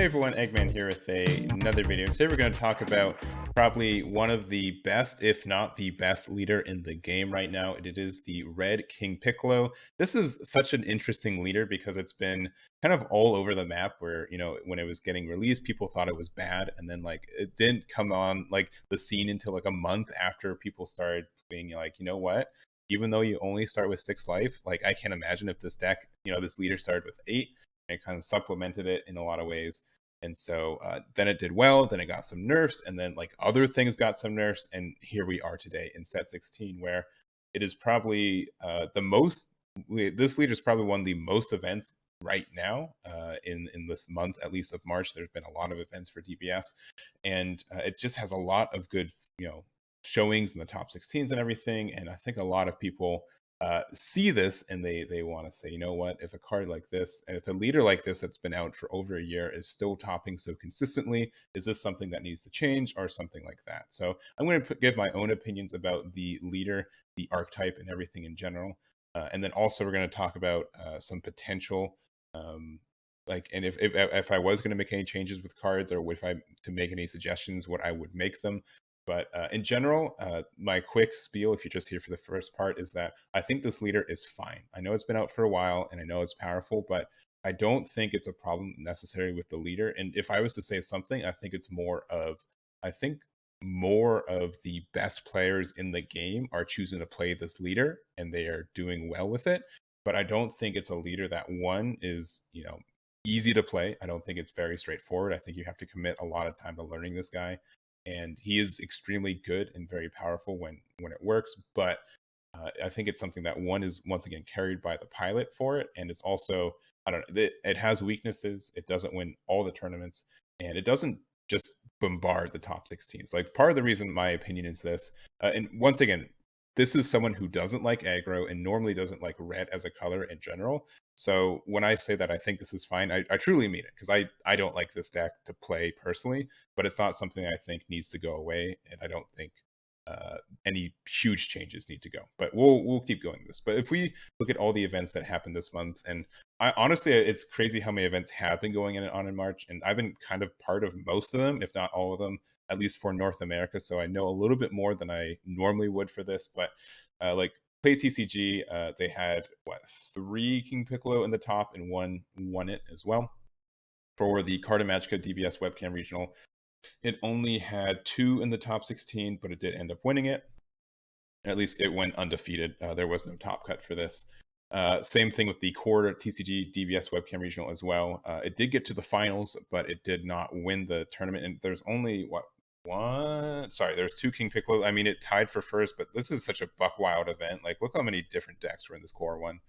everyone, Eggman here with another video. Today we're going to talk about probably one of the best, if not the best leader in the game right now. It is the Red King Piccolo. This is such an interesting leader because it's been kind of all over the map where, when it was getting released, people thought it was bad. And then like it didn't come on like the scene until like a month after people started being like, you know what? Even though you only start with 6 life, like I can't imagine if this deck, this leader started with 8. It kind of supplemented it in a lot of ways. And so then it did well, then it got some nerfs, and then like other things got some nerfs. And here we are today in set 16, where it is probably this leader is probably one of the most events right now in this month, at least of March. There's been a lot of events for DPS, and it just has a lot of good, showings in the top 16s and everything. And I think a lot of people see this and they want to say, you know what, if a card like this, and if a leader like this that's been out for over a year is still topping so consistently, is this something that needs to change or something like that? So I'm going to give my own opinions about the leader, the archetype, and everything in general. And then also we're going to talk about some potential and if I was going to make any changes with cards, or if I to make any suggestions, what I would make them. But in general, my quick spiel, if you're just here for the first part, is that I think this leader is fine. I know it's been out for a while, and I know it's powerful, but I don't think it's a problem necessarily with the leader. And if I was to say something, I think it's more of the best players in the game are choosing to play this leader, and they are doing well with it. But I don't think it's a leader that, one, is easy to play. I don't think it's very straightforward. I think you have to commit a lot of time to learning this guy. And he is extremely good and very powerful when it works. But I think it's something that, one, is once again carried by the pilot for it. And it's also, I don't know, it has weaknesses. It doesn't win all the tournaments, and it doesn't just bombard the top 16s. Like, part of the reason, my opinion, is this. And once again, this is someone who doesn't like aggro and normally doesn't like red as a color in general. So when I say that I think this is fine, I truly mean it, because I don't like this deck to play personally, but it's not something I think needs to go away, and I don't think any huge changes need to go. But we'll keep going with this. But if we look at all the events that happened this month, and honestly, it's crazy how many events have been going on in March, and I've been kind of part of most of them, if not all of them, at least for North America. So I know a little bit more than I normally would for this. But like Play TCG, they had 3 King Piccolo in the top, and one won it as well. For the Carta Magica DBS Webcam Regional, it only had 2 in the top 16, but it did end up winning it. At least it went undefeated. There was no top cut for this. Same thing with the Core TCG DBS Webcam Regional as well. It did get to the finals, but it did not win the tournament. And there's only there's 2 King Piccolo. I mean, it tied for first, but this is such a buck wild event. Like, look how many different decks were in this core one.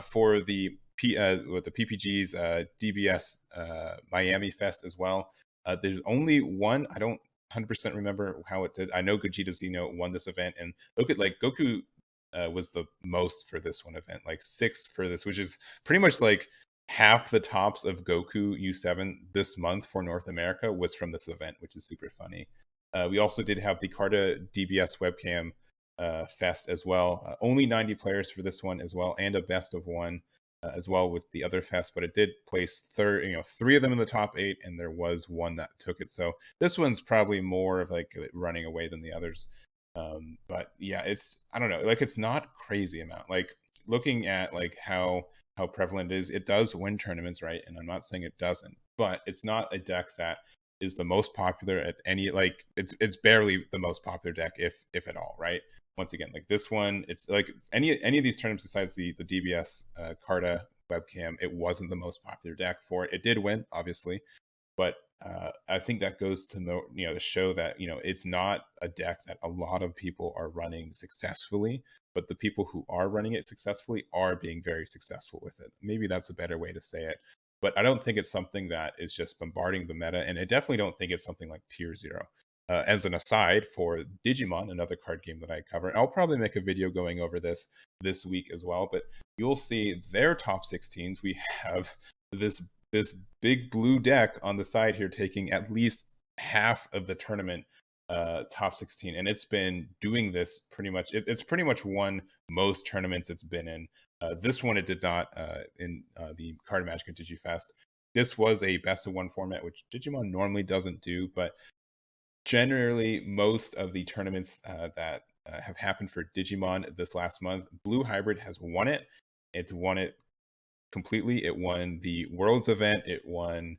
For the with the PPG's DBS Miami Fest as well, there's only one. I don't 100% remember how it did. I know Gogeta Xeno won this event, and look at, like, Goku was the most for this one event, like 6 for this, which is pretty much like half the tops of Goku U7 this month for North America was from this event, which is super funny. We also did have the Carta DBS Webcam Fest as well. Only 90 players for this one as well, and a best of 1 as well with the other fest, but it did place third, 3 of them in the top 8, and there was 1 that took it. So this one's probably more of like running away than the others. But yeah, I don't know, like, it's not crazy amount. Like, looking at like how prevalent it is, it does win tournaments, right? And I'm not saying it doesn't, but it's not a deck that is the most popular at any, like, it's barely the most popular deck, if at all, right? Once again, like this one, it's like any of these tournaments besides the DBS Carta Webcam, it wasn't the most popular deck for it. It did win, obviously, but I think that goes to to show that it's not a deck that a lot of people are running successfully, but the people who are running it successfully are being very successful with it. Maybe that's a better way to say it. But I don't think it's something that is just bombarding the meta, and I definitely don't think it's something like Tier 0. As an aside, for Digimon, another card game that I cover, and I'll probably make a video going over this week as well, but you'll see their top 16s. We have this big blue deck on the side here taking at least half of the tournament top 16, and it's been doing this pretty much. It's pretty much won most tournaments it's been in. This one it did not in the Carta Magica DigiFest. this was a best of one format, which Digimon normally doesn't do, but generally most of the tournaments that have happened for Digimon this last month, Blue Hybrid has won it. It's won it completely. It won the Worlds event. It won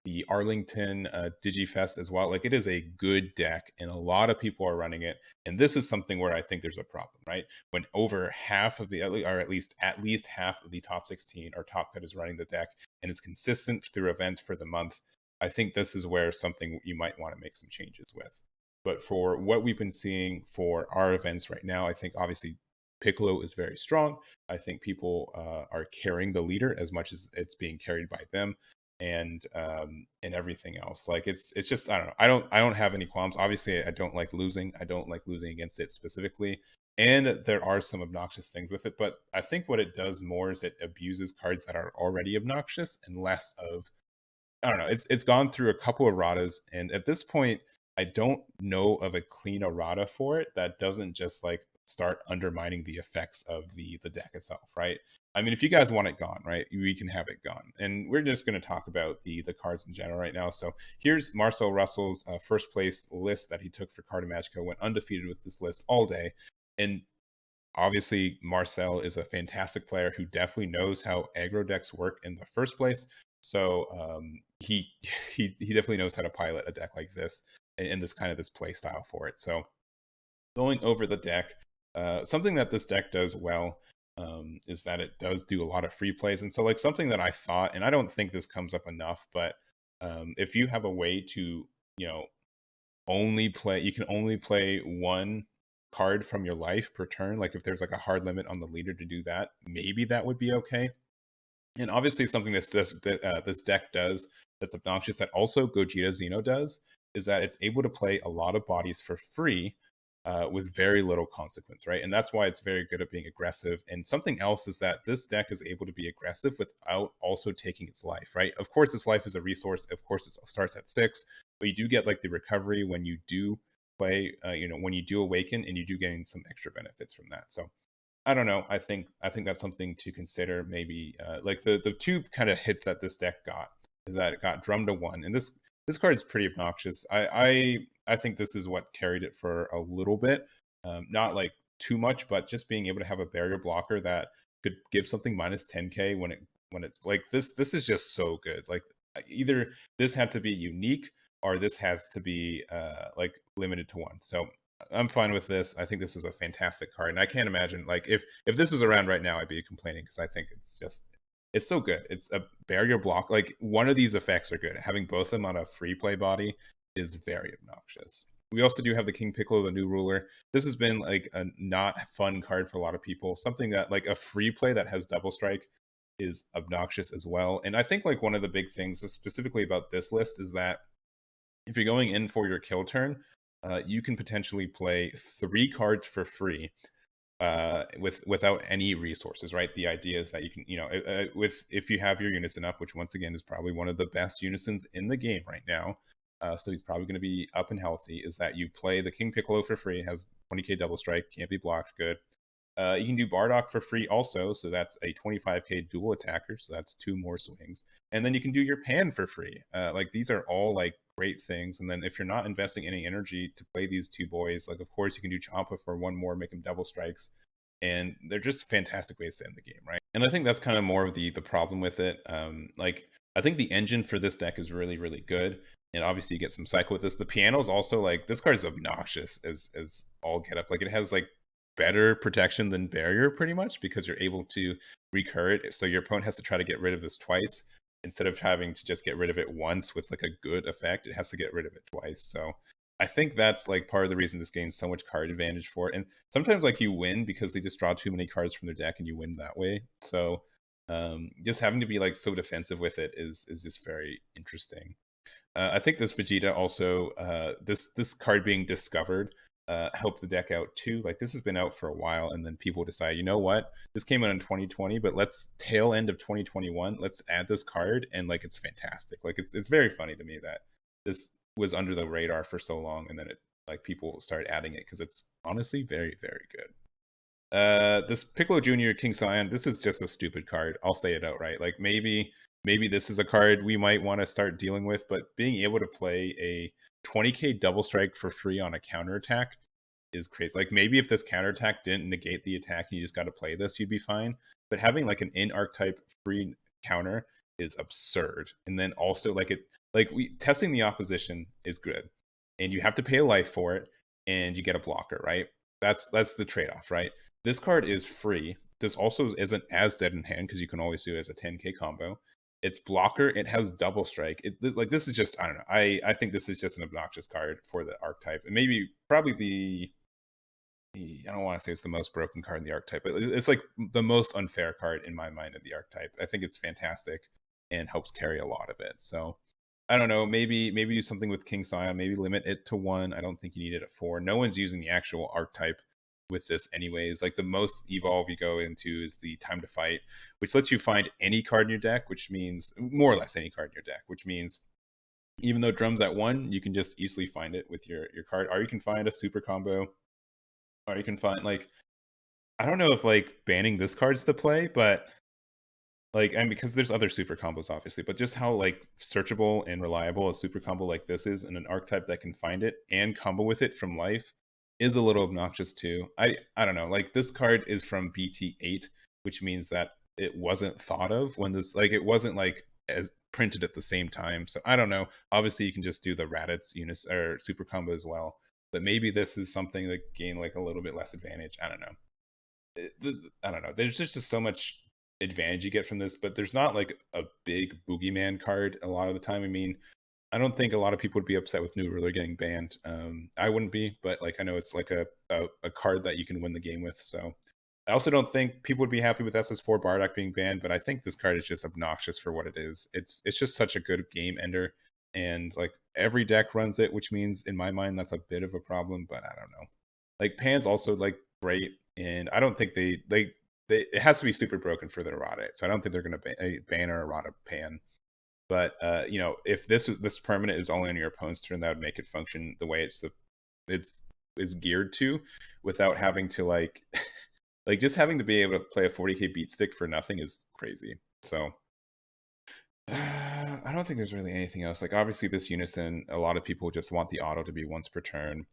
the Arlington DigiFest as well. Like, it is a good deck, and a lot of people are running it. And this is something where I think there's a problem, right? When over half of the, or at least half of the top 16 or top cut is running the deck, and it's consistent through events for the month, I think this is where something you might want to make some changes with. But for what we've been seeing for our events right now, I think obviously Piccolo is very strong. I think people are carrying the leader as much as it's being carried by them, and everything else. Like, it's just, I don't know. I don't have any qualms. Obviously, I don't like losing. I don't like losing against it specifically, and there are some obnoxious things with it. But I think what it does more is it abuses cards that are already obnoxious, and less of, I don't know. It's gone through a couple of erratas, and at this point, I don't know of a clean errata for it that doesn't just like start undermining the effects of the deck itself, right? I mean, if you guys want it gone, right, we can have it gone. And we're just going to talk about the cards in general right now. So here's Marcel Russell's first place list that he took for Cardimagico. Went undefeated with this list all day, and obviously Marcel is a fantastic player who definitely knows how aggro decks work in the first place. So he definitely knows how to pilot a deck like this, and this kind of this play style for it. So going over the deck, something that this deck does well is that it does do a lot of free plays. And so, like, something that I thought, and I don't think this comes up enough, but if you have a way to, you know, you can only play one card from your life per turn. Like, if there's like a hard limit on the leader to do that, maybe that would be okay. And obviously, something this deck does that's obnoxious, that also Gogeta Xeno does, is that it's able to play a lot of bodies for free with very little consequence, right? And that's why it's very good at being aggressive. And something else is that this deck is able to be aggressive without also taking its life, right? Of course, its life is a resource. Of course, it starts at 6, but you do get like the recovery when you do play, when you do awaken, and you do gain some extra benefits from that. So I don't know. I think that's something to consider. Maybe like the two kind of hits that this deck got is that it got Drum to 1, and this card is pretty obnoxious. I think this is what carried it for a little bit, not like too much, but just being able to have a barrier blocker that could give something minus 10k when it's like this. This is just so good. Like, either this had to be unique, or this has to be like limited to 1. So I'm fine with this. I think this is a fantastic card, and I can't imagine, like, if this was around right now, I'd be complaining, because I think it's so good. It's a barrier block. Like, one of these effects are good. Having both of them on a free play body is very obnoxious. We also do have the King Piccolo, the new ruler. This has been like a not fun card for a lot of people. Something that, like, a free play that has double strike is obnoxious as well. And I think, like, one of the big things specifically about this list is that if you're going in for your kill turn, you can potentially play 3 cards for free without any resources, right? The idea is that you can, if you have your unison up, which once again is probably one of the best unisons in the game right now, so he's probably going to be up and healthy, is that you play the King Piccolo for free. It has 20k double strike, can't be blocked, good. You can do Bardock for free also, so that's a 25k dual attacker, so that's 2 more swings. And then you can do your Pan for free. Like, these are all like great things. And then if you're not investing any energy to play these 2 boys, like, of course you can do Champa for 1 more, make him double strikes, and they're just fantastic ways to end the game, right? And I think that's kind of more of the problem with it. Like, I think the engine for this deck is really, really good, and obviously you get some cycle with this. The piano is also, like, this card is obnoxious as all get up. Like, it has like better protection than barrier pretty much, because you're able to recur it, so your opponent has to try to get rid of this twice instead of having to just get rid of it once with like a good effect. It has to get rid of it twice. So I think that's like part of the reason this gains so much card advantage for it. And sometimes, like, you win because they just draw too many cards from their deck and you win that way. So just having to be like so defensive with it is just very interesting. I think this Vegeta also, this card being discovered helped the deck out too. Like, this has been out for a while, and then people decide, you know what, this came out in 2020, but let's tail end of 2021, let's add this card, and like, it's fantastic. Like, it's very funny to me that this was under the radar for so long, and then it, like, people started adding it because it's honestly very, very good. This Piccolo Jr. King Scion, this is just a stupid card. I'll say it outright. Like, maybe maybe this is a card we might want to start dealing with. But being able to play a 20k double strike for free on a counterattack is crazy. Like maybe if this counterattack didn't negate the attack and you just got to play this, you'd be fine. But having like an in archetype free counter is absurd. And then also like we testing the opposition is good, and you have to pay a life for it, and you get a blocker, right? That's the trade-off, right? This card is free. This also isn't as dead in hand because you can always do it as a 10k combo. It's blocker. It has double strike. Like this is just, I don't know. I think this is just an obnoxious card for the archetype, and maybe probably I don't want to say it's the most broken card in the archetype, but it's like the most unfair card in my mind of the archetype. I think it's fantastic and helps carry a lot of it. So I don't know. Maybe do something with King Scion. Maybe limit it to 1. I don't think you need it at 4. No one's using the actual archetype with this anyways. Like the most evolve you go into is the Time to Fight, which lets you find any card in your deck, which means more or less any card in your deck, which means even though drum's at 1, you can just easily find it with your card, or you can find a super combo, or you can find like, I don't know if like banning this card's the play, but like, and because there's other super combos obviously, but just how like searchable and reliable a super combo like this is, and an archetype that can find it and combo with it from life is a little obnoxious too. I don't know, like this card is from BT8, which means that it wasn't thought of when this, like it wasn't like as printed at the same time. So I don't know. Obviously you can just do the Raditz unis or super combo as well, but maybe this is something that gain like a little bit less advantage. I don't know. I don't know. There's just so much advantage you get from this, but there's not like a big boogeyman card a lot of the time. I mean, I don't think a lot of people would be upset with New Ruler getting banned. I wouldn't be, but like I know it's like a card that you can win the game with. So I also don't think people would be happy with SS4 Bardock being banned, but I think this card is just obnoxious for what it is. It's just such a good game ender, and like every deck runs it, which means in my mind that's a bit of a problem. But I don't know. Like Pan's also like great, and I don't think they it has to be super broken for the errata. So I don't think they're going to ban or errata Pan. But you know, if this permanent is only on your opponent's turn, that would make it function the way it's is geared to, without having to like like just having to be able to play a 40k beat stick for nothing is crazy. So I don't think there's really anything else. Like obviously this unison, a lot of people just want the auto to be once per turn.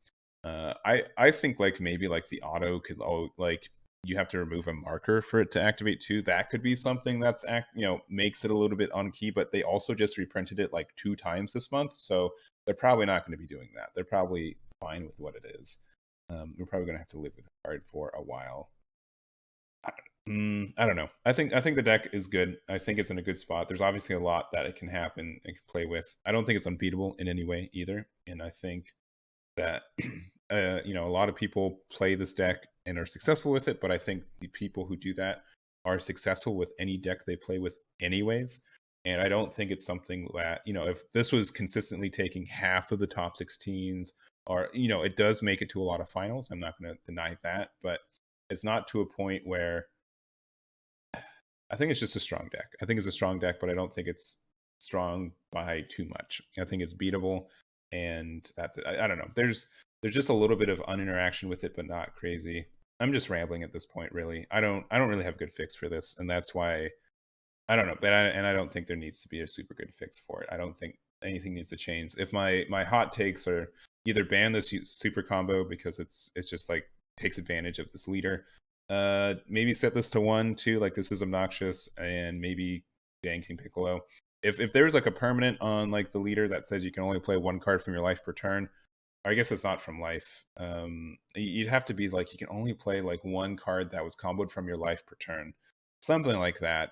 I think like maybe like the auto could like you have to remove a marker for it to activate too. That could be something that's makes it a little bit on key, but they also just reprinted it like 2 times this month, so they're probably not going to be doing that. They're probably fine with what it is. We're probably going to have to live with the card for a while. I don't know. I think the deck is good. I think it's in a good spot. There's obviously a lot that it can happen and can play with. I don't think it's unbeatable in any way either, and I think that a lot of people play this deck and are successful with it, but I think the people who do that are successful with any deck they play with anyways. And I don't think it's something that, if this was consistently taking half of the top 16s, or it does make it to a lot of finals, I'm not going to deny that, but it's not to a point where I think it's just a strong deck. I think it's a strong deck, but I don't think it's strong by too much. I think it's beatable, and that's it. I don't know. There's just a little bit of uninteraction with it, but not crazy. I'm just rambling at this point, really. I don't really have a good fix for this, and that's why I don't know. But I don't think there needs to be a super good fix for it. I don't think anything needs to change. If my hot takes are either ban this super combo because it's just like takes advantage of this leader, maybe set this to 1 too, like this is obnoxious, and maybe ban King Piccolo. If there's like a permanent on like the leader that says you can only play 1 card from your life per turn, I guess it's not from life. You'd have to be like you can only play like 1 card that was comboed from your life per turn, something like that.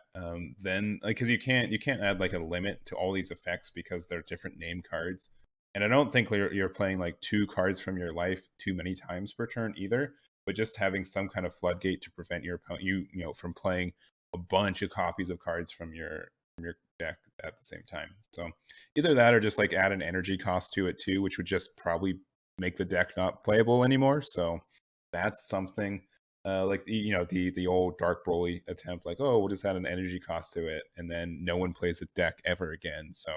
Then like because you can't add like a limit to all these effects because they're different name cards, and I don't think you're playing like 2 cards from your life too many times per turn either. But just having some kind of floodgate to prevent your opponent from playing a bunch of copies of cards from your deck at the same time. So either that or just like add an energy cost to it too, which would just probably make the deck not playable anymore. So that's something like the old Dark Broly attempt, like, oh, we'll just add an energy cost to it, and then no one plays a deck ever again. So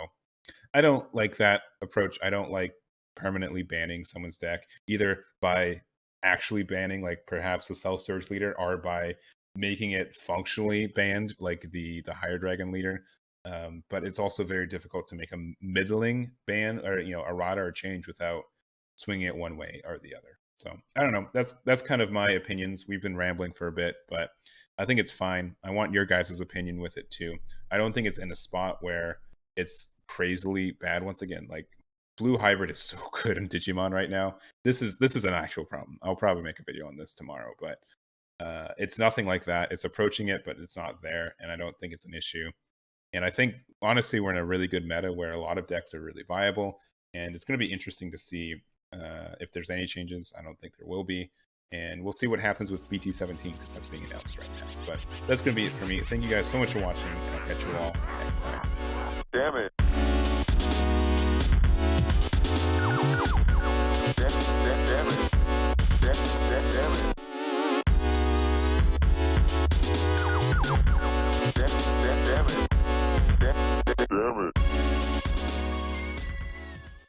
I don't like that approach. I don't like permanently banning someone's deck, either by actually banning like perhaps the Self Surge leader, or by making it functionally banned like the Higher Dragon leader. But it's also very difficult to make a middling ban or errata or change without swinging it one way or the other. So I don't know. That's kind of my opinions. We've been rambling for a bit, but I think it's fine. I want your guys' opinion with it too. I don't think it's in a spot where it's crazily bad. Once again, like blue hybrid is so good in Digimon right now. This is an actual problem. I'll probably make a video on this tomorrow, but it's nothing like that. It's approaching it, but it's not there, and I don't think it's an issue. And I think honestly, we're in a really good meta where a lot of decks are really viable, and it's going to be interesting to see if there's any changes. I don't think there will be. And we'll see what happens with BT17 because that's being announced right now. But that's going to be it for me. Thank you guys so much for watching. I'll catch you all next time. Damn it. Damn it.